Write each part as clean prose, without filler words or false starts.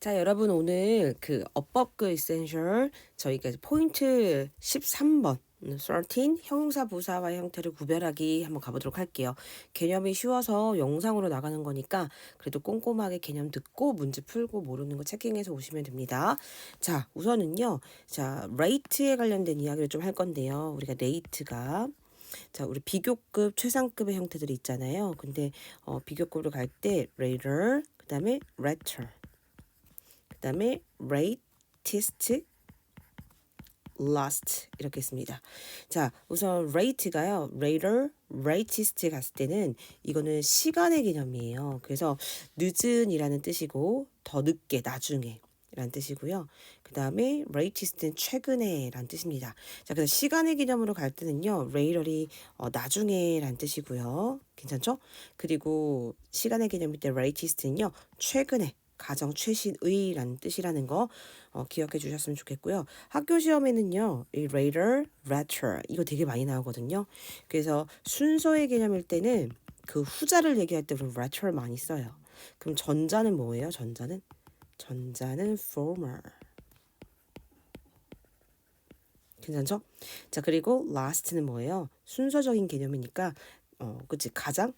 자, 여러분 오늘 그 어법그 이센셜 저희가 포인트 13번 13 형용사 부사와의 형태를 구별하기 한번 가보도록 할게요. 개념이 쉬워서 영상으로 나가는 거니까 그래도 꼼꼼하게 개념 듣고 문제 풀고 모르는 거 체킹해서 오시면 됩니다. 자, 우선은요. 자, rate에 관련된 이야기를 좀 할 건데요. 우리가 rate가 자, 우리 비교급, 최상급의 형태들이 있잖아요. 근데 비교급으로 갈 때 rater, 그다음에 rater, 그다음에 latest, last 이렇게 있습니다. 자, 우선 rate가요. later, latest 갔을 때는 이거는 시간의 개념이에요. 그래서 늦은이라는 뜻이고 더 늦게, 나중에 라는 뜻이고요. 그 다음에 latest는 최근에 라는 뜻입니다. 자, 그래서 시간의 개념으로 갈 때는요. later이 나중에 라는 뜻이고요. 괜찮죠? 그리고 시간의 개념일 때 latest는요. 최근에, 가장 최신의라는 뜻이라는 거 기억해 주셨으면 좋겠고요. 학교 시험에는요. 이 later, later 이거 되게 많이 나오거든요. 그래서 순서의 개념일 때는 그 후자를 얘기할 때 우리는 later 많이 써요. 그럼 전자는 뭐예요? 전자는 former. 괜찮죠? 자, 그리고 last는 뭐예요? 순서적인 개념이니까 그치, 가장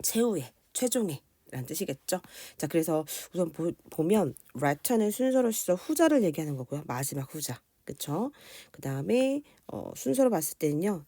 최후의, 최종의 라는 뜻이겠죠. 자, 그래서 우선 보면 ratter는 순서로서 후자를 얘기하는 거고요. 마지막 후자. 그쵸? 그 다음에 순서로 봤을 때는요.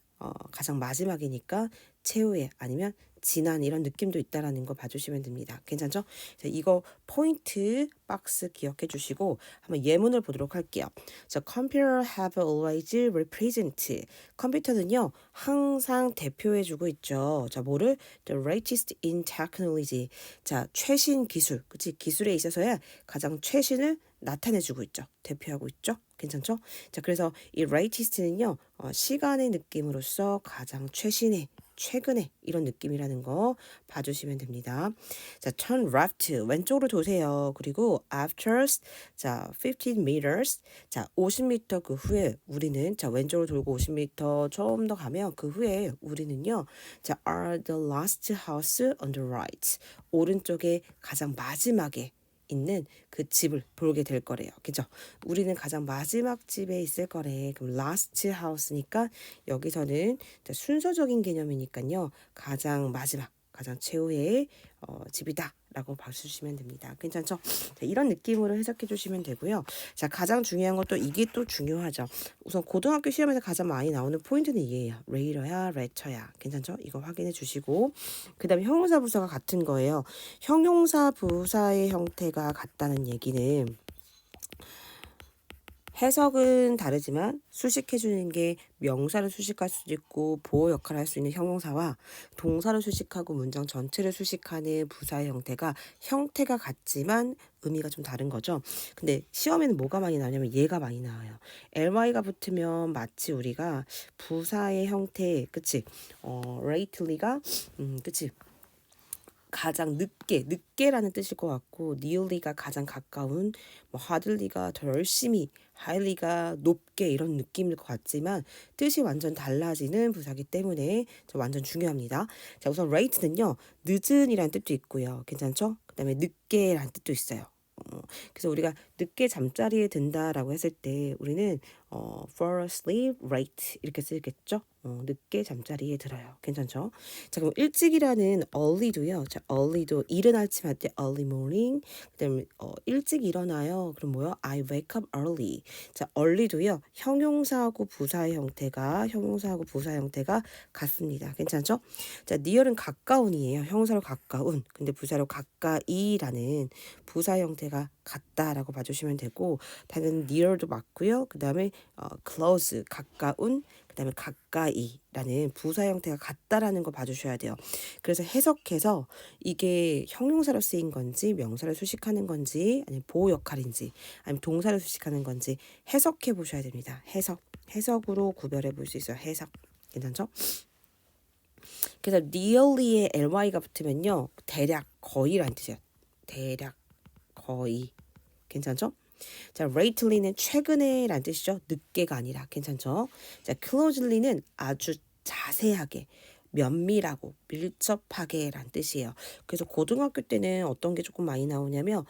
가장 마지막이니까 최후의 아니면 지난 이런 느낌도 있다라는 거 봐주시면 됩니다. 괜찮죠? 자, 이거 포인트 박스 기억해 주시고 한번 예문을 보도록 할게요. 자, computer have always represent. 컴퓨터는요 항상 대표해주고 있죠. 자, 뭐를? The latest in technology. 자, 최신 기술, 그치? 기술에 있어서야 가장 최신을 나타내주고 있죠. 대표하고 있죠. 괜찮죠? 자, 그래서 이 latest는요 시간의 느낌으로서 가장 최신의, 최근에 이런 느낌이라는 거 봐주시면 됩니다. 자, turn left 왼쪽으로 도세요. 그리고 after 자 15 meters 자 50m 그 후에 우리는 자 왼쪽으로 돌고 50m 좀 더 가면 그 후에 우리는요 자 are the last house on the right 오른쪽에 가장 마지막에 있는 그 집을 보게 될 거래요. 그죠? 우리는 가장 마지막 집에 있을 거래. 그럼 last house니까 여기서는 순서적인 개념이니까요. 가장 마지막, 가장 최후의 집이다. 라고 봐주시면 됩니다. 괜찮죠? 자, 이런 느낌으로 해석해 주시면 되고요. 자, 가장 중요한 것도 이게 또 중요하죠. 우선 고등학교 시험에서 가장 많이 나오는 포인트는 이게요. 레이러야, 레터야. 괜찮죠? 이거 확인해 주시고 그 다음에 형용사 부사가 같은 거예요. 형용사 부사의 형태가 같다는 얘기는 해석은 다르지만 수식해주는 게 명사를 수식할 수도 있고 보호 역할을 할 수 있는 형용사와 동사를 수식하고 문장 전체를 수식하는 부사의 형태가 같지만 의미가 좀 다른 거죠. 근데 시험에는 뭐가 많이 나오냐면 얘가 많이 나와요. ly가 붙으면 마치 우리가 부사의 형태, 그치? lately가 그치? 가장 늦게라는 뜻일 것 같고 nearly가 가장 가까운 뭐 hardly가 더 열심히 highly가 높게 이런 느낌일 것 같지만 뜻이 완전 달라지는 부사기 때문에 완전 중요합니다. 자, 우선 late는요 늦은이라는 뜻도 있고요. 괜찮죠? 그 다음에 늦게라는 뜻도 있어요. 그래서 우리가 늦게 잠자리에 든다라고 했을 때 우리는 fall asleep late 이렇게 쓰겠죠. 늦게 잠자리에 들어요. 괜찮죠? 자, 그럼 일찍이라는 early도요. 자, early도 이른 아침 할 때 early morning. 그다음에 일찍 일어나요. 그럼 뭐요? I wake up early. 자, early도요. 형용사하고 부사의 형태가 같습니다. 괜찮죠? 자, near은 가까운이에요. 형용사로 가까운. 근데 부사로 가까이라는 부사 형태가 같다라고 봐주시면 되고 당연히 near도 맞고요. 그 다음에 close 가까운, 그 다음에 가까이라는 부사 형태가 같다라는 거 봐주셔야 돼요. 그래서 해석해서 이게 형용사로 쓰인 건지 명사를 수식하는 건지 아니면 보호 역할인지 아니면 동사를 수식하는 건지 해석해 보셔야 됩니다. 해석으로 구별해 볼 수 있어요. 해석. 괜찮죠? 그래서 nearly에 ly가 붙으면요 대략 거의라는 뜻이에요. 대략 거의. 괜찮죠? 자, lately는 최근에 라는 뜻이죠. 늦게가 아니라. 괜찮죠? 자, closely는 아주 자세하게, 면밀하고 밀접하게란 뜻이에요. 그래서 고등학교 때는 어떤 게 조금 많이 나오냐면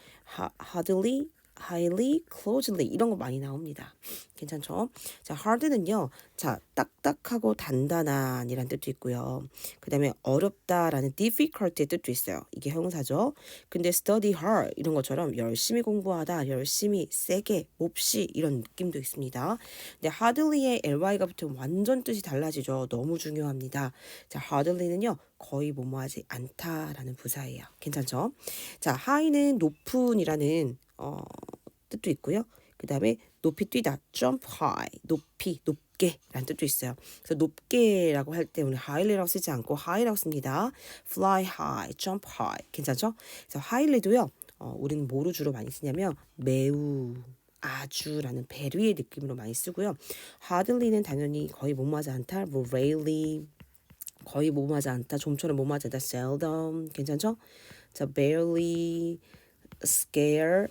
hardly, highly, closely 이런 거 많이 나옵니다. 괜찮죠? 자, hard는요. 자, 딱딱하고 단단한이란 뜻도 있고요. 그다음에 어렵다라는 difficult의 뜻도 있어요. 이게 형용사죠. 근데 study hard 이런 것처럼 열심히 공부하다, 열심히 세게, 몹시 이런 느낌도 있습니다. 근데 hardly에 ly가 붙으면 완전 뜻이 달라지죠. 너무 중요합니다. 자, hardly는요. 거의 뭐뭐하지 않다라는 부사예요. 괜찮죠? 자, high는 높은이라는 뜻도 있고요. 그 다음에 높이 뛰다, jump high, 높이, 높게 라는 뜻도 있어요. 그래서 높게라고 할 때 우리 highly라고 쓰지 않고 high라고 씁니다. fly high, jump high. 괜찮죠? 그래서 highly도요. 우리는 뭐로 주로 많이 쓰냐면 매우, 아주라는 배류의 느낌으로 많이 쓰고요. hardly는 당연히 거의 뭐뭐하지 않다, 뭐 rarely, 거의 뭐뭐하지 않다, 좀처럼 뭐뭐하지 않다, seldom. 괜찮죠? 자, barely, scarcely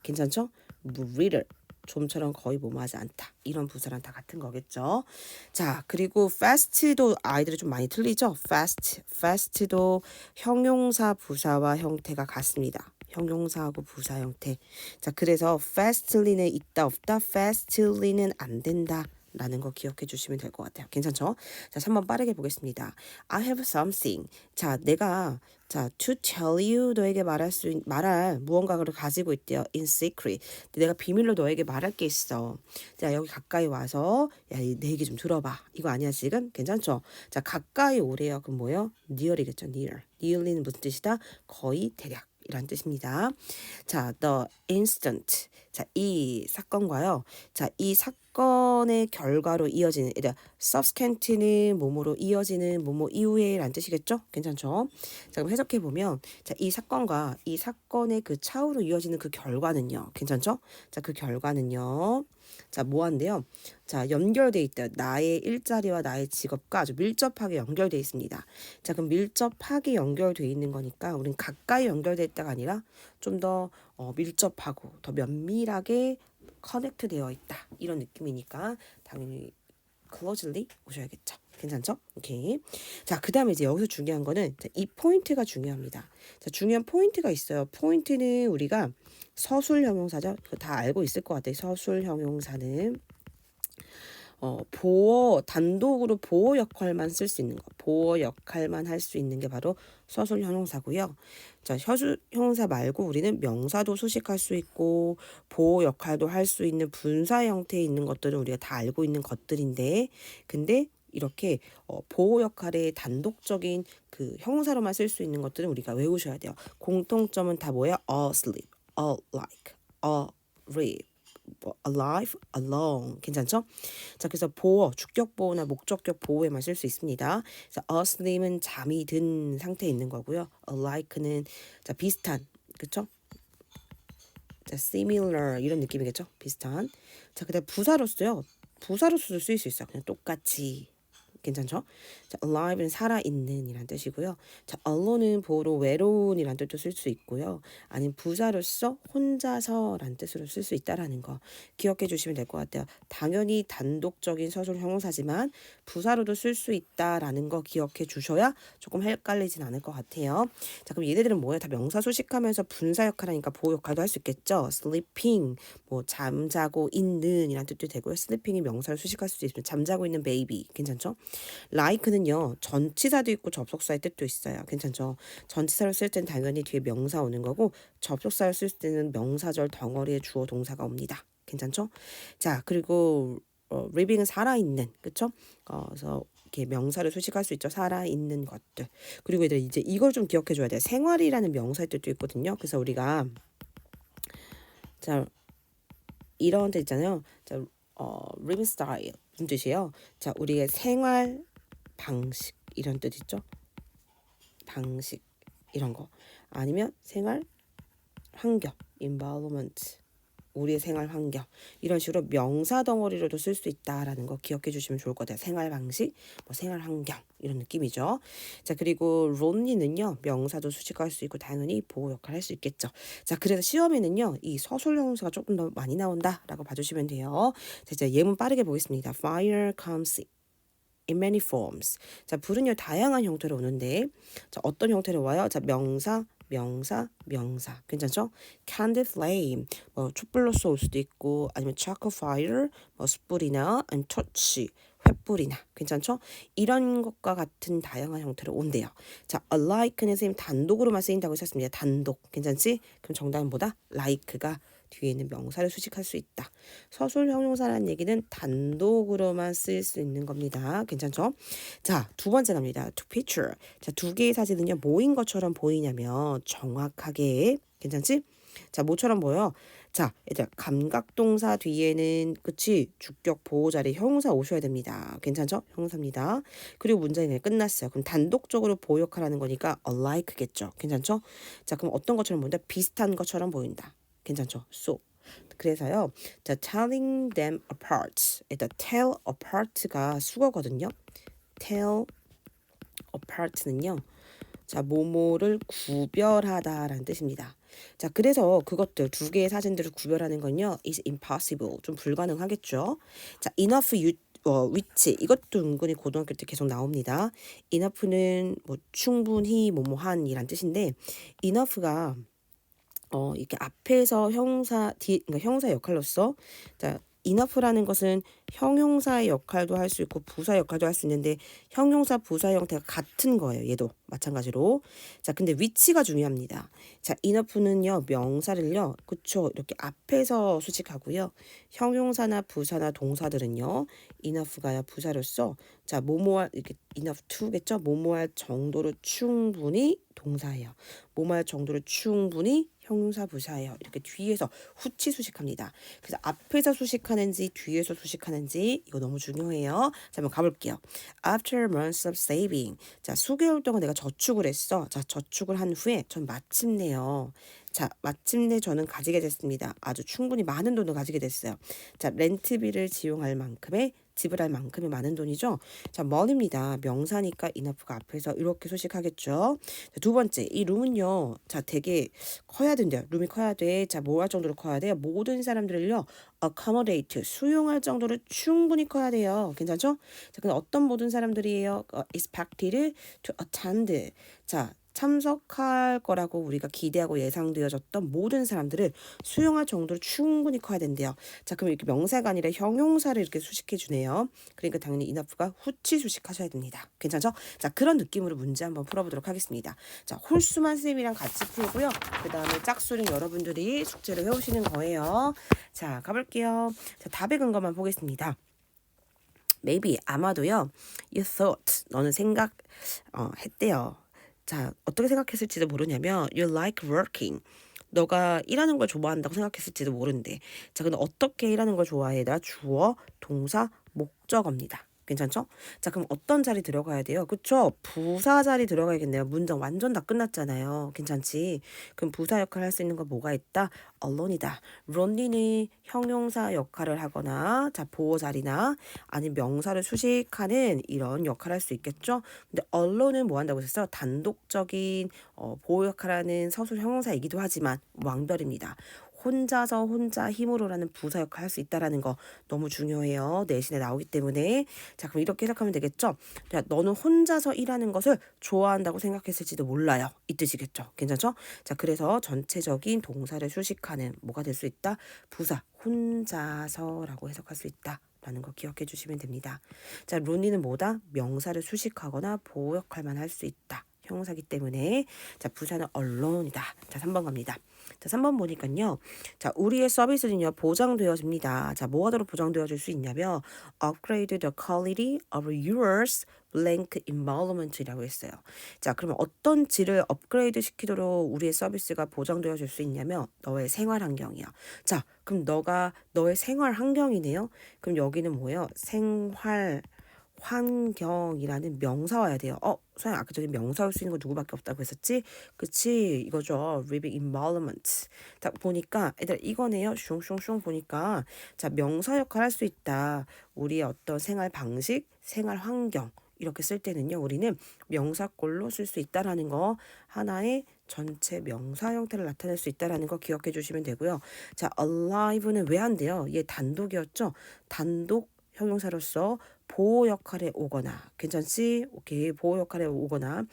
괜찮죠? little 좀처럼 거의 뭐뭐하지 않다 이런 부사랑 다 같은 거겠죠. 자, 그리고 fast도 아이들이 좀 많이 틀리죠. fast도 형용사 부사와 형태가 같습니다. 형용사하고 부사 형태. 자, 그래서 fastly는 있다 없다, fastly는 안 된다 라는 거 기억해 주시면 될 것 같아요. 괜찮죠? 자, 3번 빠르게 보겠습니다. I have something. 자, 내가 to tell you 너에게 말할 무언가를 가지고 있대요. in secret. 내가 비밀로 너에게 말할 게 있어. 자, 여기 가까이 와서 야, 내 얘기 좀 들어봐. 이거 아니야 지금? 괜찮죠? 자, 가까이 오래요. 그럼 뭐예요? near이겠죠. near. nearly는 무슨 뜻이다? 거의 대략. 이란 뜻입니다. 자, the instant. 자, 이 사건과요. 자, 이 사건의 결과로 이어지는, subsequent는 뭐뭐로 이어지는 뭐뭐 이후에란 뜻이겠죠? 괜찮죠? 자, 그럼 해석해 보면, 자, 이 사건과 이 사건의 그 차후로 이어지는 그 결과는요. 괜찮죠? 자, 그 결과는요. 자, 뭐한데요? 자, 연결돼 있다. 나의 일자리와 나의 직업과 아주 밀접하게 연결돼 있습니다. 자, 그럼 밀접하게 연결돼 있는 거니까 우린 가까이 연결돼 있다가 아니라 좀 더 밀접하고 더 면밀하게 커넥트 되어 있다. 이런 느낌이니까 당연히 closely 오셔야겠죠. 괜찮죠? 오케이. 자, 그 다음에 이제 여기서 중요한 거는 자, 이 포인트가 중요합니다. 자, 중요한 포인트가 있어요. 포인트는 우리가 서술 형용사죠. 그거 다 알고 있을 것 같아요. 서술 형용사는 단독으로 보어 역할만 쓸 수 있는 거. 보어 역할만 할 수 있는 게 바로 서술 형용사고요. 자, 서술 형용사 말고 우리는 명사도 수식할 수 있고 보어 역할도 할 수 있는 분사 형태에 있는 것들은 우리가 다 알고 있는 것들인데 근데 이렇게 보호 역할의 단독적인 그 형용사로만 쓸 수 있는 것들은 우리가 외우셔야 돼요. 공통점은 다 뭐야? asleep, alike, read, alive, alone. 괜찮죠? 자, 그래서 보어, 주격 보어나 목적격 보어에만 쓸 수 있습니다. 그래서 asleep은 잠이 든 상태에 있는 거고요. alike는 자, 비슷한, 그쵸? 자, similar 이런 느낌이겠죠? 비슷한. 자, 그다음 부사로서요. 부사로서도 쓰일 수 있어요. 그냥 똑같이. 괜찮죠? 자, alive는 살아있는 이란 뜻이고요. 자, alone은 보로 외로운 이란 뜻도 쓸 수 있고요. 아니면 부사로서 혼자서란 뜻으로 쓸 수 있다라는 거 기억해 주시면 될 것 같아요. 당연히 단독적인 서술 형용사지만 부사로도 쓸 수 있다라는 거 기억해 주셔야 조금 헷갈리진 않을 것 같아요. 자, 그럼 얘네들은 뭐예요? 다 명사 수식하면서 분사 역할하니까 보호 역할도 할 수 있겠죠. sleeping, 뭐 잠자고 있는 이란 뜻도 되고요. sleeping이 명사를 수식할 수도 있으면 잠자고 있는 baby. 괜찮죠? like는요 전치사도 있고 접속사의 뜻도 있어요. 괜찮죠? 전치사를 쓸 때는 당연히 뒤에 명사 오는 거고 접속사를 쓸 때는 명사절 덩어리에 주어 동사가 옵니다. 괜찮죠? 자, 그리고 living은 살아있는, 그쵸? 그래서 이렇게 명사를 수식할 수 있죠. 살아있는 것들. 그리고 얘들 이제 이걸 좀 기억해 줘야 돼요. 생활이라는 명사의 뜻도 있거든요. 그래서 우리가 자, 이런 데 있잖아요. 자, living style 무슨 뜻이에요? 자, 우리의 생활 방식 이런 뜻 있죠? 방식 이런 거 아니면 생활 환경 environment 우리의 생활 환경 이런 식으로 명사 덩어리로도 쓸 수 있다라는 거 기억해 주시면 좋을 것 같아요. 생활 방식, 뭐 생활 환경 이런 느낌이죠. 자, 그리고 론리는요 명사도 수식할 수 있고 당연히 보호 역할을 할 수 있겠죠. 자, 그래서 시험에는요 이 서술 형용사가 조금 더 많이 나온다라고 봐주시면 돼요. 자, 이제 예문 빠르게 보겠습니다. Fire comes in many forms. 자, 불은요 다양한 형태로 오는데 자, 어떤 형태로 와요? 자, 명사, 명사, 명사. 괜찮죠? candle flame, 뭐 촛불로서 올 수도 있고 아니면 charcoal fire, 뭐 숯불이나 아니면 torch, 횃불이나 괜찮죠? 이런 것과 같은 다양한 형태로 온대요. 자, alike는 선생님 단독으로만 쓰인다고 했었습니다. 단독. 괜찮지? 그럼 정답은 뭐다? like가 뒤에 있는 명사를 수식할 수 있다. 서술 형용사라는 얘기는 단독으로만 쓰일 수 있는 겁니다. 괜찮죠? 자, 두 번째 갑니다. to picture. 자, 두 개의 사진은요, 뭐인 것처럼 보이냐면 정확하게 괜찮지? 자, 뭐처럼 보여? 자, 얘들아, 감각동사 뒤에는 그치? 주격 보호자리 형용사 오셔야 됩니다. 괜찮죠? 형용사입니다. 그리고 문장이 그냥 끝났어요. 그럼 단독적으로 보호 역할하는 거니까 alike겠죠. 괜찮죠? 자, 그럼 어떤 것처럼 보인다? 비슷한 것처럼 보인다. 괜찮죠? So. 그래서요. 자, telling them apart. 일단 tell apart가 수거거든요. tell apart는요. 자, 뭐뭐를 구별하다라는 뜻입니다. 자, 그래서 그것들 두 개의 사진들을 구별하는 건요, is impossible. 좀 불가능하겠죠. 자, enough which 이것도 은근히 고등학교 때 계속 나옵니다. enough는 뭐 충분히 뭐뭐한이란 뜻인데 enough가 이렇게 앞에서 형용사 그러니까 형용사 역할로서 자 enough라는 것은 형용사의 역할도 할 수 있고 부사 역할도 할 수 있는데 형용사 부사 형태가 같은 거예요. 얘도 마찬가지로. 자, 근데 위치가 중요합니다. 자, enough는요 명사를요 그쵸 이렇게 앞에서 수식하고요. 형용사나 부사나 동사들은요 enough가 부사로서 자 뭐뭐할 이렇게 enough to겠죠. 뭐뭐할 정도로 충분히 동사예요. 뭐뭐할 정도로 충분히 형용사 부사예요. 이렇게 뒤에서 후치 수식합니다. 그래서 앞에서 수식하는지 뒤에서 수식하는지 이거 너무 중요해요. 자, 한번 가볼게요. After months of saving. 자, 수개월 동안 내가 저축을 했어. 자, 저축을 한 후에 전 마침내요. 자, 마침내 저는 가지게 됐습니다. 아주 충분히 많은 돈을 가지게 됐어요. 자, 렌트비를 지용할 만큼의 지불할 만큼의 많은 돈이죠. 자, money입니다. 명사니까 enough가 앞에서 이렇게 소식하겠죠. 자, 두 번째, 이 룸은요. 자, 되게 커야 된대요. 룸이 커야 돼. 자, 뭐 할 정도로 커야 돼요? 모든 사람들을요. accommodate, 수용할 정도로 충분히 커야 돼요. 괜찮죠? 자, 근데 어떤 모든 사람들이에요? expected to attend. 자, 참석할 거라고 우리가 기대하고 예상되어졌던 모든 사람들을 수용할 정도로 충분히 커야 된대요. 자, 그럼 이렇게 명사가 아니라 형용사를 이렇게 수식해 주네요. 그러니까 당연히 enough가 후치 수식하셔야 됩니다. 괜찮죠? 자, 그런 느낌으로 문제 한번 풀어보도록 하겠습니다. 자, 홀수만 쌤이랑 같이 풀고요. 그 다음에 짝수는 여러분들이 숙제를 해오시는 거예요. 자, 가볼게요. 자, 답의 근거만 보겠습니다. Maybe 아마도요. You thought 너는 했대요. 자, 어떻게 생각했을지도 모르냐면 you like working. 너가 일하는 걸 좋아한다고 생각했을지도 모르는데 자, 근데 어떻게 일하는 걸 좋아해? 나 주어, 동사, 목적어입니다. 괜찮죠? 자, 그럼 어떤 자리 들어가야 돼요? 그쵸? 부사 자리 들어가야겠네요. 문장 완전 다 끝났잖아요. 괜찮지? 그럼 부사 역할을 할 수 있는 건 뭐가 있다? allone이다. 론리는 형용사 역할을 하거나 자 보호 자리나 아니면 명사를 수식하는 이런 역할을 할 수 있겠죠. 근데 allone은 뭐 한다고 했어요? 단독적인 보호 역할하는 서술 형용사이기도 하지만 완별입니다. 혼자 힘으로라는 부사 역할 할 수 있다라는 거 너무 중요해요. 내신에 나오기 때문에. 자, 그럼 이렇게 해석하면 되겠죠? 자, 너는 혼자서 일하는 것을 좋아한다고 생각했을지도 몰라요. 이 뜻이겠죠? 괜찮죠? 자, 그래서 전체적인 동사를 수식하는 뭐가 될 수 있다? 부사 혼자서라고 해석할 수 있다. 라는 거 기억해 주시면 됩니다. 자, 론리는 뭐다? 명사를 수식하거나 보호 역할만 할 수 있다. 형용사기 때문에 자, 부사는 allone이다. 자, 3번 갑니다. 자, 3번 보니까요. 자, 우리의 서비스는요, 보장되어집니다. 자, 뭐하도록 보장되어질 수 있냐면 upgrade the quality of yours blank environment이라고 했어요. 자, 그러면 어떤 질을 업그레이드 시키도록 우리의 서비스가 보장되어질 수 있냐면 너의 생활 환경이요. 자, 그럼 너의 생활 환경이네요. 그럼 여기는 뭐예요? 생활 환경이라는 명사 와야 돼요. 소영 아까 전에 명사 올 수 있는 거 누구밖에 없다고 했었지? 그치 이거죠. living environment. 딱 보니까 애들 이거네요. 슝슝슝 보니까 자 명사 역할 할 수 있다. 우리의 어떤 생활 방식, 생활 환경 이렇게 쓸 때는요. 우리는 명사꼴로 쓸 수 있다라는 거 하나의 전체 명사 형태를 나타낼 수 있다라는 거 기억해 주시면 되고요. 자 alive는 왜 안 돼요? 얘 단독이었죠. 단독 형용사로서 보호 역할에 오거나 괜찮지? 오케이. 보호 역할에 오거나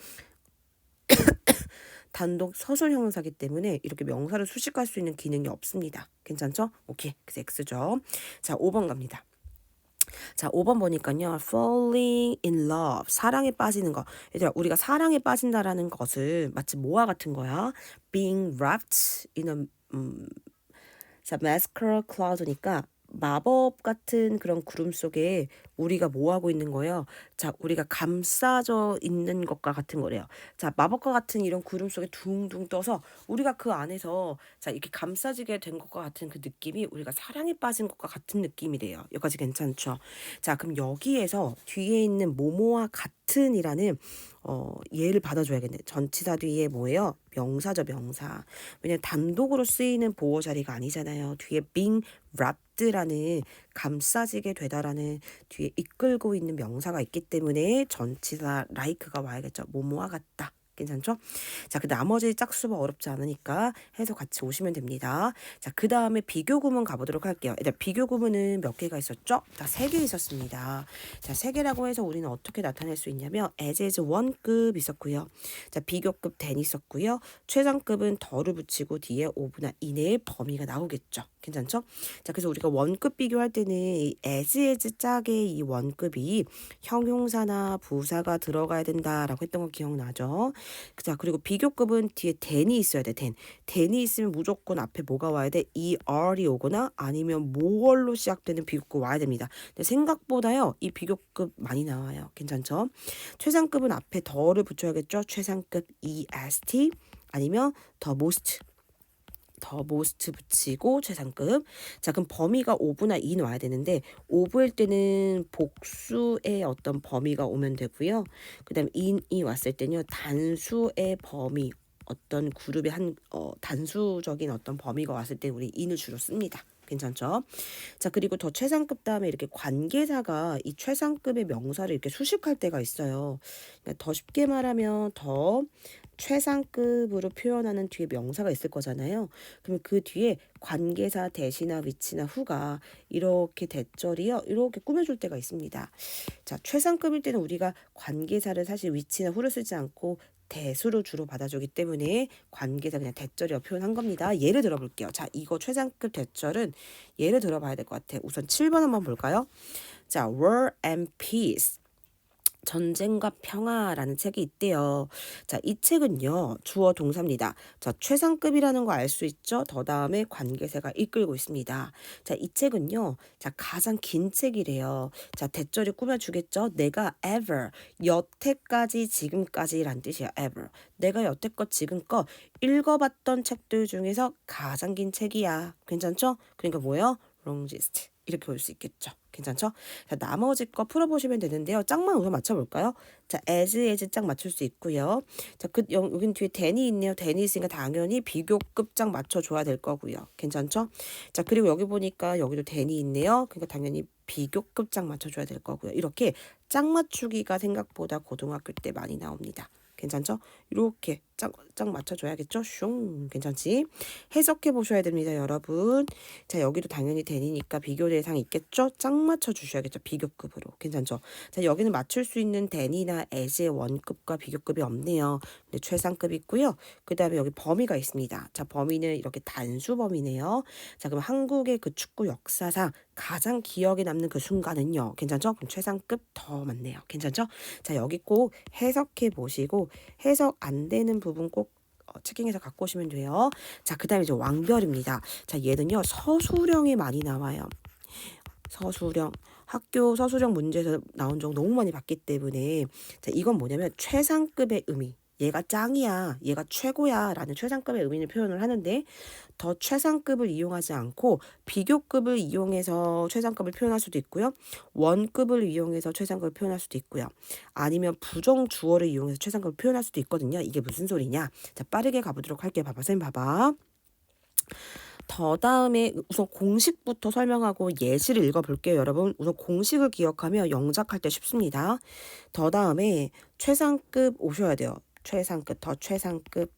단독 서술 형용사기 때문에 이렇게 명사를 수식할 수 있는 기능이 없습니다. 괜찮죠? 오케이. 그래서 X죠. 자, 5번 갑니다. 자, 5번 보니까요. falling in love. 사랑에 빠지는 거. 얘들아, 우리가 사랑에 빠진다라는 것을 마치 뭐와 같은 거야? being wrapped in a 자, mascara cloud니까 마법 같은 그런 구름 속에 우리가 뭐 하고 있는 거예요? 자, 우리가 감싸져 있는 것과 같은 거래요. 자, 마법과 같은 이런 구름 속에 둥둥 떠서 우리가 그 안에서 자, 이렇게 감싸지게 된 것과 같은 그 느낌이 우리가 사랑에 빠진 것과 같은 느낌이래요. 여기까지 괜찮죠? 자, 그럼 여기에서 뒤에 있는 뭐뭐와 같은이라는 얘를 받아줘야겠네. 전치사 뒤에 뭐예요? 명사죠, 명사. 왜냐면 단독으로 쓰이는 보호 자리가 아니잖아요. 뒤에 being wrapped라는 감싸지게 되다라는 뒤에 이끌고 있는 명사가 있기 때문에 전치사 like가 와야겠죠. 뭐뭐와 같다. 괜찮죠? 자, 그 나머지 짝수가 어렵지 않으니까 해서 같이 오시면 됩니다. 자, 그 다음에 비교 구문 가보도록 할게요. 일단 비교 구문은 몇 개가 있었죠? 자, 3개 있었습니다. 자, 3개라고 해서 우리는 어떻게 나타낼 수 있냐면 as is 1급 있었고요. 자, 비교급 then 있었고요. 최상급은 더를 붙이고 뒤에 5분의 이내의 범위가 나오겠죠. 괜찮죠? 자, 그래서 우리가 원급 비교할 때는 이 as 짝의 이 원급이 형용사나 부사가 들어가야 된다라고 했던 거 기억나죠? 자, 그리고 비교급은 뒤에 then이 있어야 돼. then이 있으면 무조건 앞에 뭐가 와야 돼? er이 오거나 아니면 more로 시작되는 비교급 와야 됩니다. 근데 생각보다요, 이 비교급 많이 나와요. 괜찮죠? 최상급은 앞에 더를 붙여야겠죠? 최상급 est 아니면 the most 붙이고 최상급. 자, 그럼 범위가 5부나 2는 와야 되는데 5부일 때는 복수의 어떤 범위가 오면 되고요. 그 다음에 2이 왔을 때는요. 단수의 범위 어떤 그룹의 단수적인 어떤 범위가 왔을 때 우리 in을 주로 씁니다. 괜찮죠? 자, 그리고 더 최상급 다음에 이렇게 관계사가 이 최상급의 명사를 이렇게 수식할 때가 있어요. 그러니까 더 쉽게 말하면 더 최상급으로 표현하는 뒤에 명사가 있을 거잖아요. 그러면 그 뒤에 관계사 대시나 위치나 후가 이렇게 대절이요. 이렇게 꾸며줄 때가 있습니다. 자, 최상급일 때는 우리가 관계사를 사실 위치나 후를 쓰지 않고 대수로 주로 받아주기 때문에 관계사 그냥 대절이라고 표현한 겁니다. 예를 들어볼게요. 자, 이거 최상급 대절은 예를 들어봐야 될 것 같아요. 우선 7번 한번 볼까요? 자, War and Peace. 전쟁과 평화라는 책이 있대요. 자, 이 책은요. 주어 동사입니다. 자, 최상급이라는 거 알 수 있죠? 더 다음에 관계사가 이끌고 있습니다. 자, 이 책은요. 자, 가장 긴 책이래요. 자, 대절이 꾸며주겠죠? 내가 ever, 여태까지 지금까지란 뜻이야. ever. 내가 여태껏 지금껏 읽어봤던 책들 중에서 가장 긴 책이야. 괜찮죠? 그러니까 뭐예요? longest. 이렇게 볼 수 있겠죠. 괜찮죠? 자, 나머지 거 풀어보시면 되는데요. 짝만 우선 맞춰볼까요? 자, as 짝 맞출 수 있고요. 자, 여긴 뒤에 then이 있네요. then이 있으니까 당연히 비교급 짝 맞춰줘야 될 거고요. 괜찮죠? 자, 그리고 여기 보니까 여기도 then이 있네요. 그러니까 당연히 비교급 짝 맞춰줘야 될 거고요. 이렇게 짝 맞추기가 생각보다 고등학교 때 많이 나옵니다. 괜찮죠? 이렇게 짝 맞춰줘야겠죠? 슝 괜찮지? 해석해 보셔야 됩니다, 여러분. 자, 여기도 당연히 then이니까 비교 대상 있겠죠? 짝 맞춰주셔야겠죠? 비교급으로. 괜찮죠? 자, 여기는 맞출 수 있는 then이나 as의 원급과 비교급이 없네요. 근데 최상급 있고요. 그 다음에 여기 범위가 있습니다. 자, 범위는 이렇게 단수 범위네요. 자, 그럼 한국의 그 축구 역사상 가장 기억에 남는 그 순간은요. 괜찮죠? 그럼 최상급 더 많네요. 괜찮죠? 자, 여기 꼭 해석해 보시고 해석 안 되는 부분 꼭 체킹해서 갖고 오시면 돼요. 자, 그 다음에 이제 왕별입니다. 자, 얘는요. 서술형이 많이 나와요. 서술형. 학교 서술형 문제에서 나온 적 너무 많이 봤기 때문에 자, 이건 뭐냐면 최상급의 의미. 얘가 짱이야, 얘가 최고야 라는 최상급의 의미를 표현을 하는데 더 최상급을 이용하지 않고 비교급을 이용해서 최상급을 표현할 수도 있고요. 원급을 이용해서 최상급을 표현할 수도 있고요. 아니면 부정 주어를 이용해서 최상급을 표현할 수도 있거든요. 이게 무슨 소리냐? 자, 빠르게 가보도록 할게요. 봐봐, 쌤 봐봐. 더 다음에 우선 공식부터 설명하고 예시를 읽어볼게요, 여러분. 우선 공식을 기억하면 영작할 때 쉽습니다. 더 다음에 최상급 오셔야 돼요. 최상급, 더 최상급.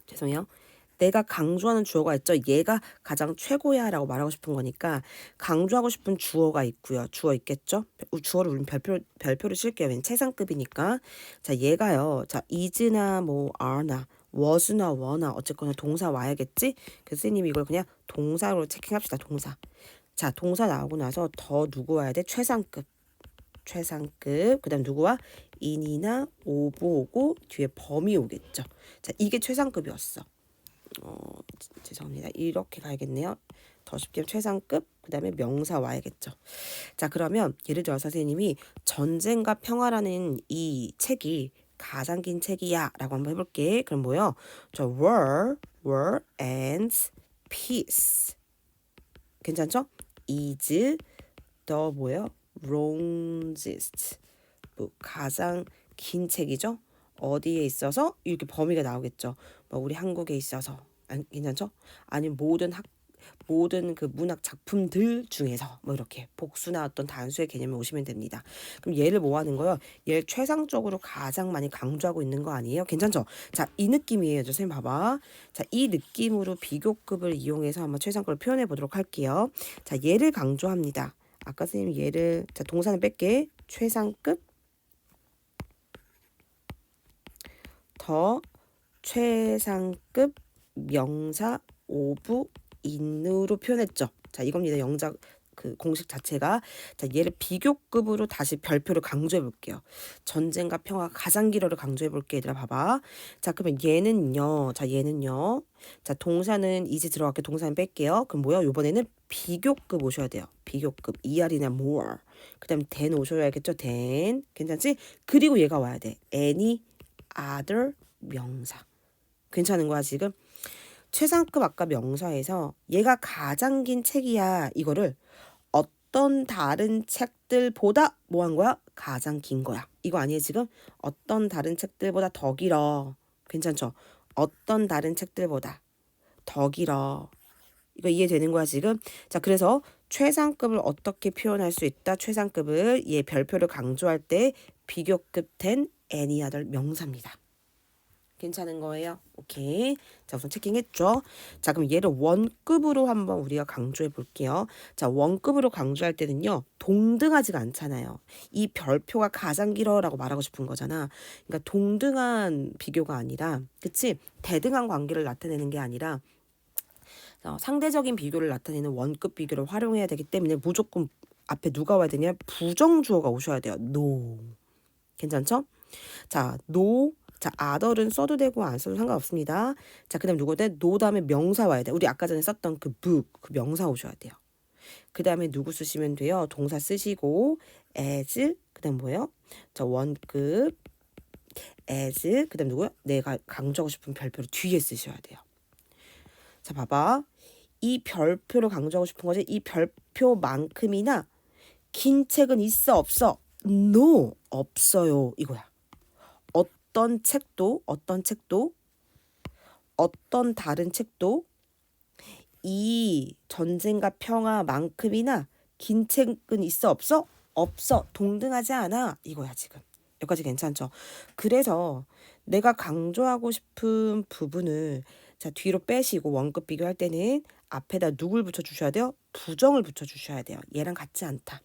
죄송해요. 내가 강조하는 주어가 있죠. 얘가 가장 최고야 라고 말하고 싶은 거니까 강조하고 싶은 주어가 있고요. 주어 있겠죠. 주어를 우리는 별표를 칠게요. 왜냐면 최상급이니까. 자, 얘가요. 자, is나 뭐 are나 was나 were나 어쨌거나 동사 와야겠지. 그래서 선생님이 이걸 그냥 동사로 체킹합시다. 동사. 자, 동사 나오고 나서 더 누구 와야 돼? 최상급. 그 다음 누구와? in이나 of 오고 뒤에 범위 오겠죠. 자, 이게 최상급이었어. 죄송합니다. 이렇게 가야겠네요. 더 쉽게 최상급, 그 다음에 명사 와야겠죠. 자, 그러면 예를 들어서 선생님이 전쟁과 평화라는 이 책이 가장 긴 책이야 라고 한번 해볼게. 그럼 뭐요? 저 war and peace. 괜찮죠? is the 뭐요? longest. 뭐 가장 긴 책이죠. 어디에 있어서 이렇게 범위가 나오겠죠. 뭐 우리 한국에 있어서 괜찮죠? 아니면 모든 그 문학 작품들 중에서 뭐 이렇게 복수나 어떤 단수의 개념을 오시면 됩니다. 그럼 얘를 뭐 하는 거요? 얘를 최상적으로 가장 많이 강조하고 있는 거 아니에요? 괜찮죠? 자, 이 느낌이에요. 선생님 봐봐. 자, 이 느낌으로 비교급을 이용해서 한번 최상급을 표현해 보도록 할게요. 자, 얘를 강조합니다. 아까 선생님 얘를 자 동사는 뺄게. 최상급 더 최상급 명사 오브 인으로 표현했죠. 자, 이겁니다. 영작 그 공식 자체가. 자, 얘를 비교급으로 다시 별표를 강조해 볼게요. 전쟁과 평화 가장 길어를 강조해 볼게. 얘들아 봐봐. 자, 그러면 얘는요. 자, 얘는요. 자, 동사는 이제 들어갈게. 동사는 뺄게요. 그럼 뭐야? 이번에는 비교급 오셔야 돼요. 비교급 ER이나 more. 그다음에 than 오셔야겠죠. than. 괜찮지? 그리고 얘가 와야 돼. any other 명사. 괜찮은 거야, 지금? 최상급 아까 명사에서 얘가 가장 긴 책이야. 이거를 어떤 다른 책들보다 뭐 한 거야? 가장 긴 거야. 이거 아니에요, 지금? 어떤 다른 책들보다 더 길어. 괜찮죠? 어떤 다른 책들보다 더 길어. 이거 이해되는 거야, 지금? 자, 그래서 최상급을 어떻게 표현할 수 있다? 최상급을 얘 별표를 강조할 때 비교급 된 any other 명사입니다. 괜찮은 거예요? 오케이. 자, 우선 체킹했죠? 자, 그럼 얘를 원급으로 한번 우리가 강조해 볼게요. 자, 원급으로 강조할 때는요, 동등하지가 않잖아요. 이 별표가 가장 길어라고 말하고 싶은 거잖아. 그러니까 동등한 비교가 아니라, 그치? 대등한 관계를 나타내는 게 아니라, 상대적인 비교를 나타내는 원급 비교를 활용해야 되기 때문에 무조건 앞에 누가 와야 되냐? 부정주어가 오셔야 돼요. no. 괜찮죠? 자, no. 자, other는 써도 되고 안 써도 상관없습니다. 자, 그 다음에 누구 돼? no 다음에 명사 와야 돼. 우리 아까 전에 썼던 그 book, 그 명사 오셔야 돼요. 그 다음에 누구 쓰시면 돼요? 동사 쓰시고 as, 그 다음 뭐예요? 자, 원급 as, 그 다음 누구요? 내가 강조하고 싶은 별표를 뒤에 쓰셔야 돼요. 자, 봐봐. 이 별표를 강조하고 싶은 거지. 이 별표만큼이나 긴 책은 있어 없어? no, 없어요. 이거야. 어떤 다른 책도 이 전쟁과 평화만큼이나 긴 책은 있어 없어? 없어. 동등하지 않아. 이거야 지금. 여기까지 괜찮죠? 그래서 내가 강조하고 싶은 부분을 자 뒤로 빼시고 원급 비교할 때는 앞에다 누굴 붙여주셔야 돼요? 부정을 붙여주셔야 돼요. 얘랑 같지 않다.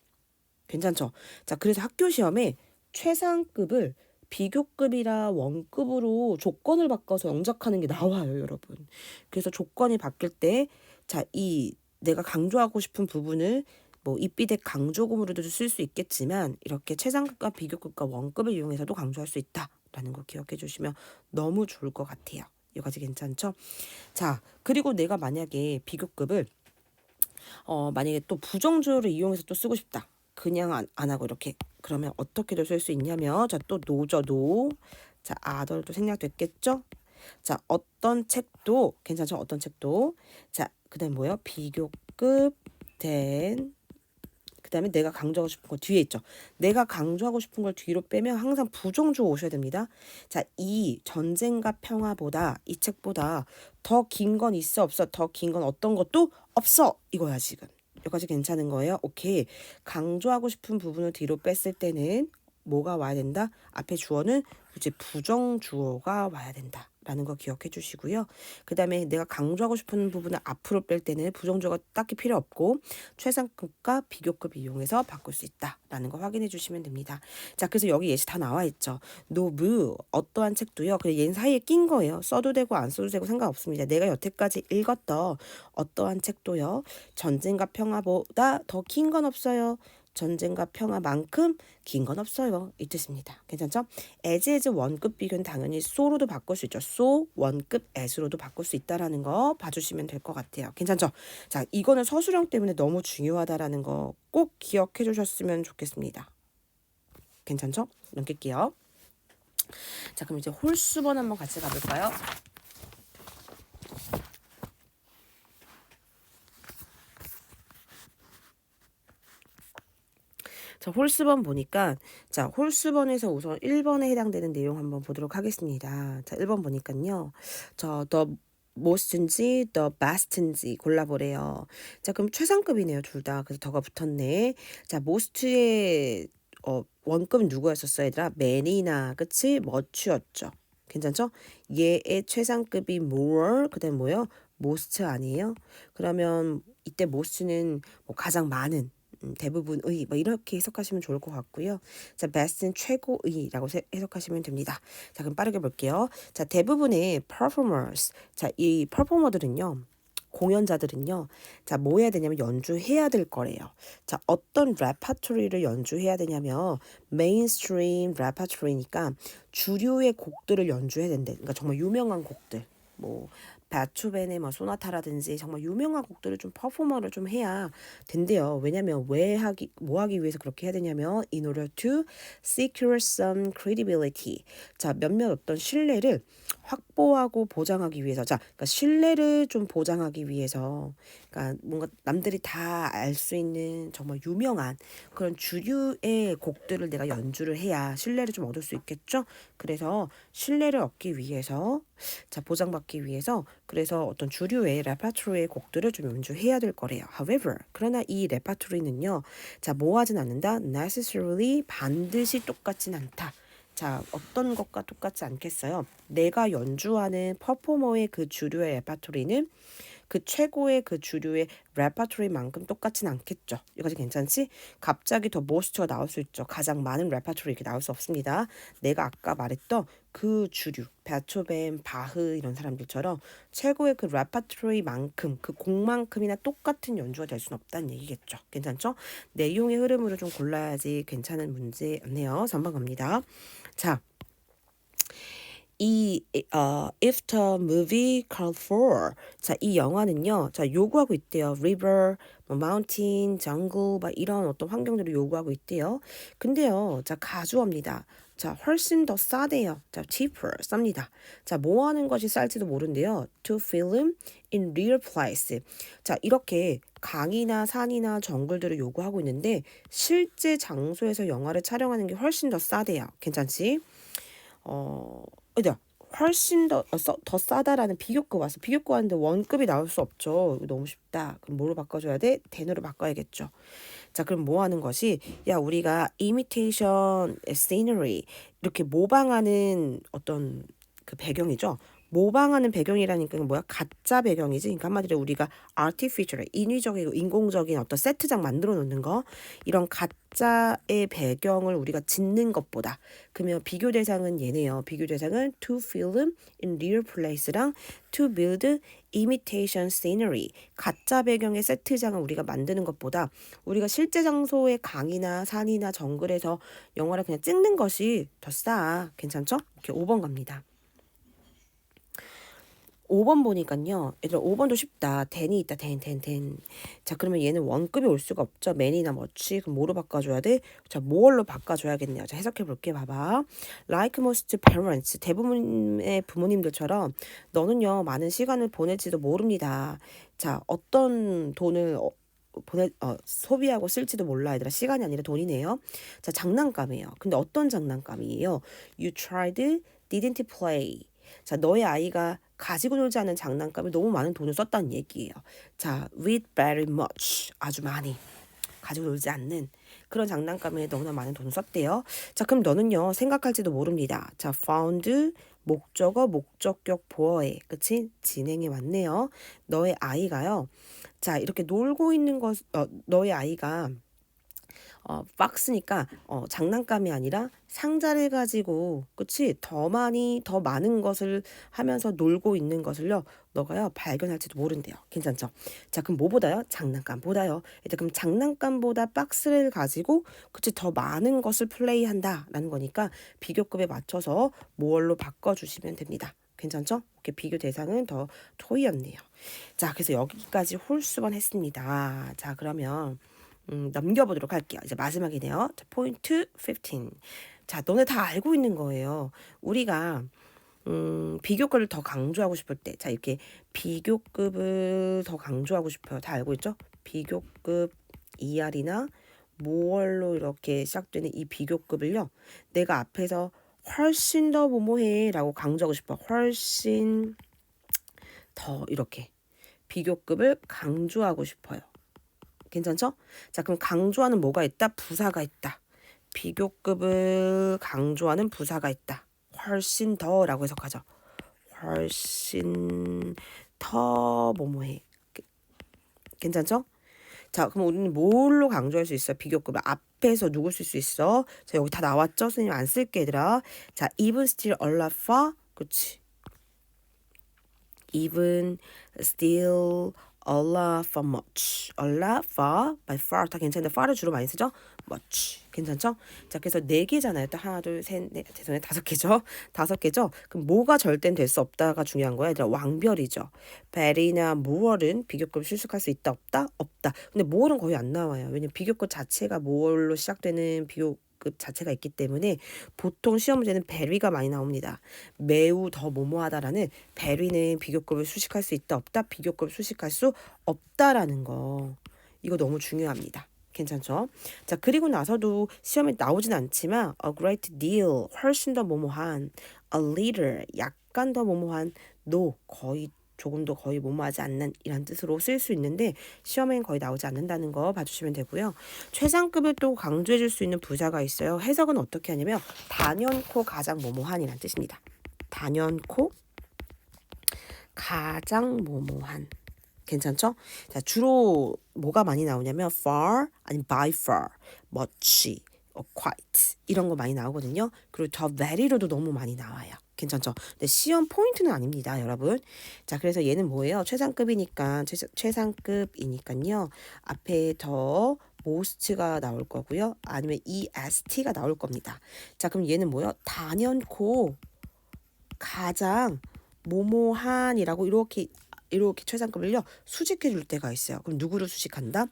괜찮죠? 자, 그래서 학교 시험에 최상급을 비교급이라 원급으로 조건을 바꿔서 영작하는 게 나와요, 여러분. 그래서 조건이 바뀔 때, 자, 이 내가 강조하고 싶은 부분을 뭐 입비대 강조금으로도 쓸 수 있겠지만 이렇게 최상급과 비교급과 원급을 이용해서도 강조할 수 있다라는 거 기억해 주시면 너무 좋을 것 같아요. 여기까지 괜찮죠? 자, 그리고 내가 만약에 비교급을 만약에 또 부정주어를 이용해서 또 쓰고 싶다. 그냥 안 하고 이렇게 그러면 어떻게도 쓸 수 있냐면 자 또 노죠 노. 자 other도 생략됐겠죠? 자 어떤 책도 괜찮죠? 어떤 책도 자 그다음 뭐예요? 비교급 된 그다음에 내가 강조하고 싶은 거 뒤에 있죠. 내가 강조하고 싶은 걸 뒤로 빼면 항상 부정주어 오셔야 됩니다. 자, 이 전쟁과 평화보다 이 책보다 더 긴 건 있어 없어? 더 긴 건 어떤 것도 없어. 이거야 지금. 여기까지 괜찮은 거예요? 오케이. 강조하고 싶은 부분을 뒤로 뺐을 때는 뭐가 와야 된다? 앞에 주어는 이제 부정 주어가 와야 된다. 라는 거 기억해 주시고요. 그 다음에 내가 강조하고 싶은 부분을 앞으로 뺄 때는 부정조가 딱히 필요 없고 최상급과 비교급 이용해서 바꿀 수 있다라는 거 확인해 주시면 됩니다. 자, 그래서 여기 예시 다 나와 있죠. 노브 어떠한 책도요. 그래 얘는 사이에 낀 거예요. 써도 되고 안 써도 되고 상관없습니다. 내가 여태까지 읽었던 어떠한 책도요. 전쟁과 평화보다 더 긴 건 없어요. 전쟁과 평화만큼 긴 건 없어요. 이 뜻입니다. 괜찮죠? as 원급 비교는 당연히 so로도 바꿀 수 있죠. so 원급 as로도 바꿀 수 있다라는 거 봐주시면 될 것 같아요. 괜찮죠? 자, 이거는 서술형 때문에 너무 중요하다라는 거 꼭 기억해 주셨으면 좋겠습니다. 괜찮죠? 넘길게요. 자, 그럼 이제 홀수번 한번 같이 가볼까요? 자, 홀수번 보니까 자, 홀수번에서 우선 1번에 해당되는 내용 한번 보도록 하겠습니다. 자, 1번 보니까요. the most인지 the best인지 골라보래요. 자, 그럼 최상급이네요. 둘 다. 그래서 더가 붙었네. 자, most의 원급은 누구였었어요, 얘들아? many나 그치? much였죠. 괜찮죠? 얘의 최상급이 more, 그다음 뭐요? most 아니에요? 그러면 이때 most는 뭐 가장 많은 대부분의 뭐 이렇게 해석하시면 좋을 것 같고요. 자, best는 최고의라고 해석하시면 됩니다. 자, 그럼 빠르게 볼게요. 자, 대부분의 performers, 자, 이 performer들은요. 공연자들은요. 자, 뭐 해야 되냐면 연주해야 될 거래요. 자, 어떤 레퍼토리를 연주해야 되냐면 메인스트림 레퍼토리니까 주류의 곡들을 연주해야 된대. 그러니까 정말 유명한 곡들. 뭐 베토벤의 뭐 소나타라든지 정말 유명한 곡들을 좀 퍼포머를 좀 해야 된대요. 왜냐면 뭐 하기 위해서 그렇게 해야 되냐면 in order to secure some credibility. 자, 몇몇 어떤 신뢰를 확보하고 보장하기 위해서. 자, 그러니까 신뢰를 좀 보장하기 위해서. 그러니까 뭔가 남들이 다 알 수 있는 정말 유명한 그런 주류의 곡들을 내가 연주를 해야 신뢰를 좀 얻을 수 있겠죠. 그래서 신뢰를 얻기 위해서 자, 보장받기 위해서 그래서 어떤 주류의 레퍼토리의 곡들을 좀 연주해야 될 거래요. However, 그러나 이 레퍼토리는요. 자, 뭐 하진 않는다? necessarily 반드시 똑같진 않다. 자, 어떤 것과 똑같지 않겠어요? 내가 연주하는 퍼포머의 그 주류의 레퍼토리는 그 최고의 그 주류의 레퍼토리만큼 똑같진 않겠죠. 이거지 괜찮지? 갑자기 더 모스트가 나올 수 있죠. 가장 많은 레퍼토리 이렇게 나올 수 없습니다. 내가 아까 말했던 그 주류, 베토벤, 바흐 이런 사람들처럼 최고의 그 레퍼토리만큼 그 곡만큼이나 똑같은 연주가 될 수는 없다는 얘기겠죠. 괜찮죠? 내용의 흐름으로 좀 골라야지 괜찮은 문제네요. 3번 갑니다. 자, if the movie called for 자, 이 영화는요. 자, 요구하고 있대요. river, 뭐 mountain, jungle 막 이런 어떤 환경들을 요구하고 있대요. 근데요. 자, 가주어입니다. 자, 훨씬 더 싸대요. 자, cheaper 쌉니다. 자, 뭐 하는 것이 쌀지도 모른대요. to film in real place. 자, 이렇게 강이나 산이나 정글들을 요구하고 있는데 실제 장소에서 영화를 촬영하는 게 훨씬 더 싸대요. 괜찮지? 이제 훨씬 더 싸다라는 비교급 왔어. 비교급 왔는데 원급이 나올 수 없죠. 이거 너무 쉽다. 그럼 뭐로 바꿔줘야 돼? 대노로 바꿔야겠죠. 자, 그럼 뭐 하는 것이 야, 우리가 imitation scenery 이렇게 모방하는 어떤 그 배경이죠. 모방하는 배경이라니까 뭐야? 가짜 배경이지. 그러니까 한마디로 우리가 artificial, 인위적이고 인공적인 어떤 세트장 만들어 놓는 거 이런 가짜의 배경을 우리가 짓는 것보다 그러면 비교 대상은 얘네요. 비교 대상은 to film in real place랑 to build imitation scenery 가짜 배경의 세트장을 우리가 만드는 것보다 우리가 실제 장소의 강이나 산이나 정글에서 영화를 그냥 찍는 것이 더 싸. 괜찮죠? 이렇게 5번 갑니다. 5번 보니까요. 얘들아 5번도 쉽다. then이 있다. ten. 자, 그러면 얘는 원급이 올 수가 없죠. man이나 much. 그럼 뭐로 바꿔줘야 돼? 자, 뭐로 바꿔줘야겠네요. 자, 해석해 볼게. 봐봐. Like most parents. 대부분의 부모님들처럼 너는요. 많은 시간을 보낼지도 모릅니다. 자, 어떤 돈을 소비하고 쓸지도 몰라 얘들아. 시간이 아니라 돈이네요. 자, 장난감이에요. 근데 어떤 장난감이에요? You tried, didn't play. 자, 너의 아이가 가지고 놀지 않은 장난감에 너무 많은 돈을 썼다는 얘기예요. 자, with very much. 아주 많이. 가지고 놀지 않는 그런 장난감에 너무나 많은 돈을 썼대요. 자, 그럼 너는요, 생각할지도 모릅니다. 자, found 목적어, 목적격 보어에, 그치? 진행해 왔네요. 너의 아이가요. 자, 이렇게 놀고 있는 너의 아이가 박스니까 장난감이 아니라 상자를 가지고 그치 더 많은 것을 하면서 놀고 있는 것을요 너가요 발견할지도 모른대요. 괜찮죠? 자, 그럼 뭐보다요? 장난감보다요. 일단 그럼 장난감보다 박스를 가지고 그치 더 많은 것을 플레이한다라는 거니까 비교급에 맞춰서 뭘로 바꿔주시면 됩니다. 괜찮죠? 이렇게 비교 대상은 더 토이였네요. 자, 그래서 여기까지 홀수번 했습니다. 자, 그러면 넘겨보도록 할게요. 이제 마지막이네요. 자, 포인트 15. 자, 너네 다 알고 있는 거예요. 우리가 비교급을 더 강조하고 싶을 때, 자, 이렇게 비교급을 더 강조하고 싶어요. 다 알고 있죠? 비교급 ER이나 모월로 이렇게 시작되는 이 비교급을요. 내가 앞에서 훨씬 더 뭐뭐해 라고 강조하고 싶어. 훨씬 더 이렇게 비교급을 강조하고 싶어요. 괜찮죠? 자, 그럼 강조하는 뭐가 있다? 부사가 있다. 비교급을 강조하는 부사가 있다. 훨씬 더라고 해석하죠. 훨씬 더 뭐뭐해. 괜찮죠? 자, 그럼 우리는 뭘로 강조할 수 있어? 비교급을 앞에서 누구 쓸 수 있어? 자, 여기 다 나왔죠? 선생님 안 쓸게 얘들아. 자, even still a lot far. 그치? even still a lot for much a lot for by far 다 괜찮은데 far를 주로 많이 쓰죠. much 괜찮죠? 자, 그래서 4개잖아요. 또 하나 둘셋넷 죄송해요 5개죠. 5개죠. 그럼 뭐가 절대는 될 수 없다가 중요한 거야. 얘들아 왕별이죠. 베리나 모월은 비교급 실습할 수 있다 없다? 없다. 근데 모월은 거의 안 나와요. 왜냐면 비교급 자체가 모월로 시작되는 비교급 자체가 있기 때문에 보통 시험 문제는 베리가 많이 나옵니다. 매우 더 뭐뭐하다라는 베리는 비교급을 수식할 수 있다 없다? 비교급을 수식할 수 없다라는 거. 이거 너무 중요합니다. 괜찮죠? 자, 그리고 나서도 시험에 나오진 않지만 a great deal 훨씬 더 뭐뭐한 a little 약간 더 뭐뭐한 no 거의 조금 더 거의 뭐뭐하지 않는 이란 뜻으로 쓸 수 있는데 시험엔 거의 나오지 않는다는 거 봐주시면 되고요. 최상급을 또 강조해 줄 수 있는 부사가 있어요. 해석은 어떻게 하냐면 단연코 가장 뭐뭐한이란 뜻입니다. 단연코 가장 뭐뭐한 괜찮죠? 자, 주로 뭐가 많이 나오냐면 far 아니면 by far, much, quite 이런 거 많이 나오거든요. 그리고 더 very로도 너무 많이 나와요. 괜찮죠? 근데 시험 포인트는 아닙니다, 여러분. 자, 그래서 얘는 뭐예요? 최상급이니까 최상급이니까요. 앞에 더 most가 나올 거고요. 아니면 est가 나올 겁니다. 자, 그럼 얘는 뭐예요? 단연코 가장 뭐뭐한이라고 이렇게 최상급을요 수직해 줄 때가 있어요. 그럼 누구를 수식한다?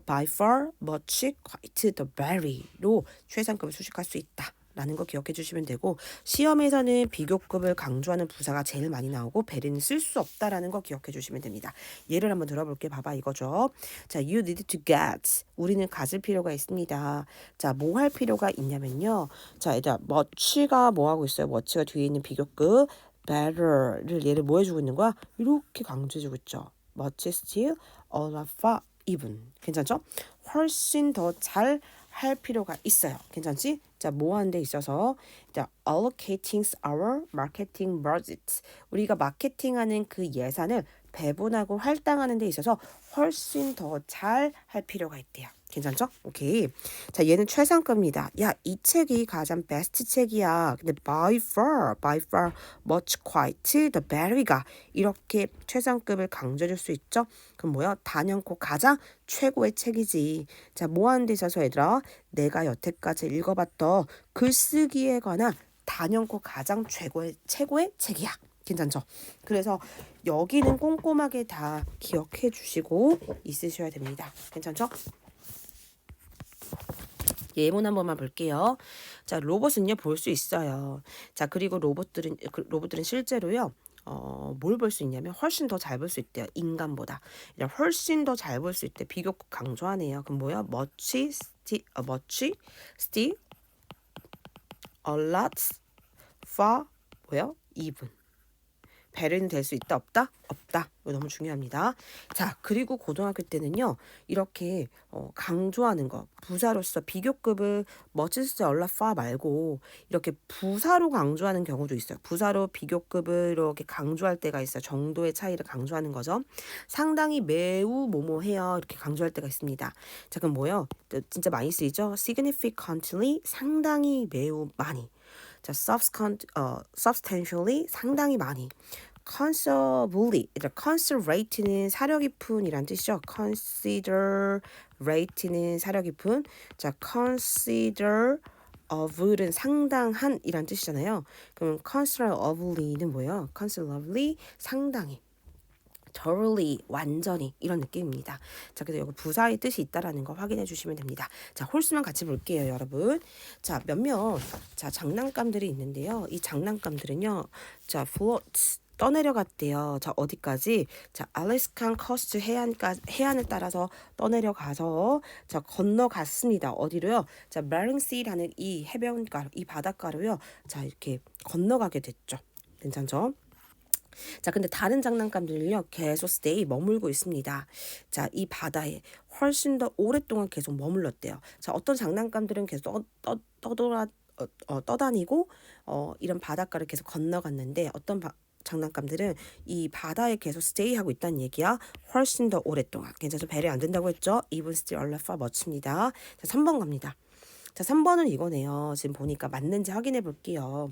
by far, much, quite, the very로 최상급을 수식할 수 있다. 라는 거 기억해 주시면 되고 시험에서는 비교급을 강조하는 부사가 제일 많이 나오고 very는 쓸 수 없다라는 거 기억해 주시면 됩니다. 예를 한번 들어볼게. 봐봐 이거죠. 자, you need to get. 우리는 가질 필요가 있습니다. 자, 뭐 할 필요가 있냐면요. 자, 얘들아 much가 뭐 하고 있어요? much가 뒤에 있는 비교급 better를 얘를 뭐 해주고 있는 거야? 이렇게 강조해주고 있죠. much still, a lot far, even. 괜찮죠? 훨씬 더 잘 할 필요가 있어요. 괜찮지? 자, 뭐 하는 데 있어서 자, allocating our marketing budget. 우리가 마케팅하는 그 예산을 배분하고 할당하는 데 있어서 훨씬 더 잘 할 필요가 있대요. 괜찮죠? 오케이. 자, 얘는 최상급입니다. 야, 이 책이 가장 베스트 책이야. 근데 by far, much, quite, the very가 이렇게 최상급을 강조해줄 수 있죠? 그럼 뭐야? 단연코 가장 최고의 책이지. 자, 뭐 하는 데 있어서 얘들아? 내가 여태까지 읽어봤던 글쓰기에 관한 단연코 가장 최고의 책이야. 괜찮죠? 그래서 여기는 꼼꼼하게 다 기억해 주시고 있으셔야 됩니다. 괜찮죠? 예문 한 번만 볼게요. 자, 로봇은요 볼 수 있어요. 자, 그리고 로봇들은 실제로요. 뭘 볼 수 있냐면 훨씬 더 잘 볼 수 있대요. 인간보다. 훨씬 더 잘 볼 수 있대. 비교급 강조하네요. 그럼 뭐야? much, still, a lot, far, 뭐야? even. 배려는 될 수 있다 없다? 없다. 이거 너무 중요합니다. 자, 그리고 고등학교 때는요. 이렇게 강조하는 거. 부사로서 비교급을 멋지스 얼라파 말고 이렇게 부사로 강조하는 경우도 있어요. 부사로 비교급을 이렇게 강조할 때가 있어요. 정도의 차이를 강조하는 거죠. 상당히 매우 뭐뭐해요. 이렇게 강조할 때가 있습니다. 자, 그럼 뭐요? 진짜 많이 쓰이죠? significantly 상당히 매우 많이. 자, substantially 상당히 많이. considerably, considerate는 사려 깊은이란 뜻이죠. considerate는 사려 깊은. 자, consider of는 상당한 이란 뜻이잖아요. 그럼 considerably는 뭐예요? considerably 상당히. thoroughly 완전히 이런 느낌입니다. 자, 그래서 여기 부사의 뜻이 있다라는 거 확인해 주시면 됩니다. 자, 홀수만 같이 볼게요, 여러분. 자, 몇몇 장난감들이 있는데요. 이 장난감들은요. 자, float 떠내려갔대요. 자, 어디까지? 자, 알래스칸 커스트 해안을 따라서 떠내려가서 자, 건너갔습니다. 어디로요? 자, 베링시라는 이 해변가, 이 바닷가로요. 자, 이렇게 건너가게 됐죠. 괜찮죠? 자, 근데 다른 장난감들은요, 계속 stay 머물고 있습니다. 자, 이 바다에 훨씬 더 오랫동안 계속 머물렀대요. 자, 어떤 장난감들은 계속 떠다니고 이런 바닷가를 계속 건너갔는데 어떤 장난감들은 이 바다에 계속 스테이하고 있다는 얘기야. 훨씬 더 오랫동안. 괜찮죠? 배려 안 된다고 했죠? Even still alive 멋집니다. 자, 3번 갑니다. 자, 3번은 이거네요. 지금 보니까 맞는지 확인해 볼게요.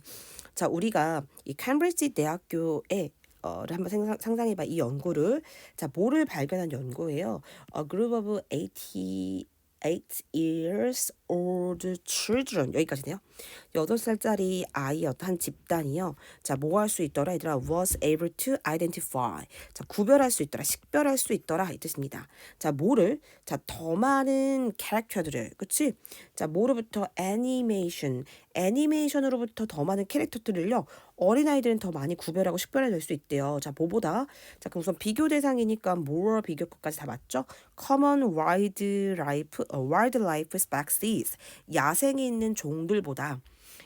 자, 우리가 이 캠브리지 대학교에 를 한번 상상해봐. 이 연구를. 자, 뭐를 발견한 연구예요? A group of 88 years old children. 여기까지네요. 8살짜리 아이였던 한 집단이요. 자, 뭐 할 수 있더라? 얘들아, was able to identify. 자, 구별할 수 있더라. 식별할 수 있더라. 이 뜻입니다. 자, 뭐를? 자, 더 많은 캐릭터들을. 그치? 자, 뭐로부터? 애니메이션으로부터 더 많은 캐릭터들을요. 어린아이들은 더 많이 구별하고 식별해낼 수 있대요. 자, 뭐보다? 자, 그럼 우선 비교 대상이니까 more 비교급까지 다 맞죠? common wildlife species. 야생에 있는 종들보다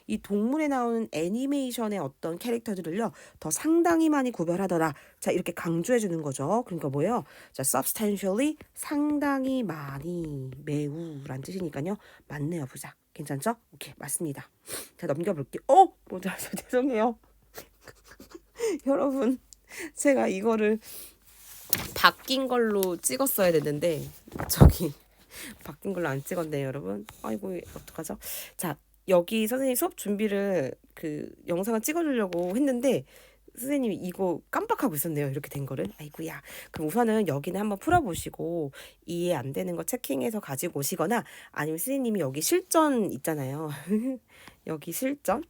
이 동물에 나오는 애니메이션의 어떤 캐릭터들을요 더 상당히 많이 구별하더라. 자, 이렇게 강조해 주는 거죠. 그러니까 뭐예요? 자, substantially 상당히 많이 매우란 뜻이니까요. 맞네요, 부사. 괜찮죠? 오케이, 맞습니다. 자, 넘겨볼게요. 죄송해요. 여러분, 제가 이거를 바뀐 걸로 찍었어야 됐는데 바뀐 걸로 안 찍었네요, 여러분. 아이고, 어떡하죠? 자, 여기 선생님 수업 준비를 영상을 찍어주려고 했는데 선생님이 이거 깜빡하고 있었네요. 이렇게 된 거를. 아이고야. 그럼 우선은 여기는 한번 풀어보시고 이해 안 되는 거 체킹해서 가지고 오시거나 아니면 선생님이 여기 실전 있잖아요. 여기 실전.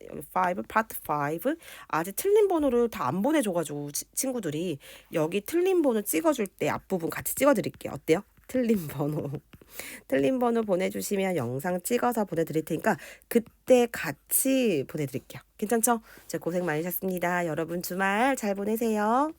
여기 5, 파트 5 아직 틀린 번호를 다 안 보내줘가지고 친구들이 여기 틀린 번호 찍어줄 때 앞부분 같이 찍어드릴게요. 어때요? 틀린 번호 보내주시면 영상 찍어서 보내드릴 테니까 그때 같이 보내드릴게요. 괜찮죠? 고생 많으셨습니다. 여러분 주말 잘 보내세요.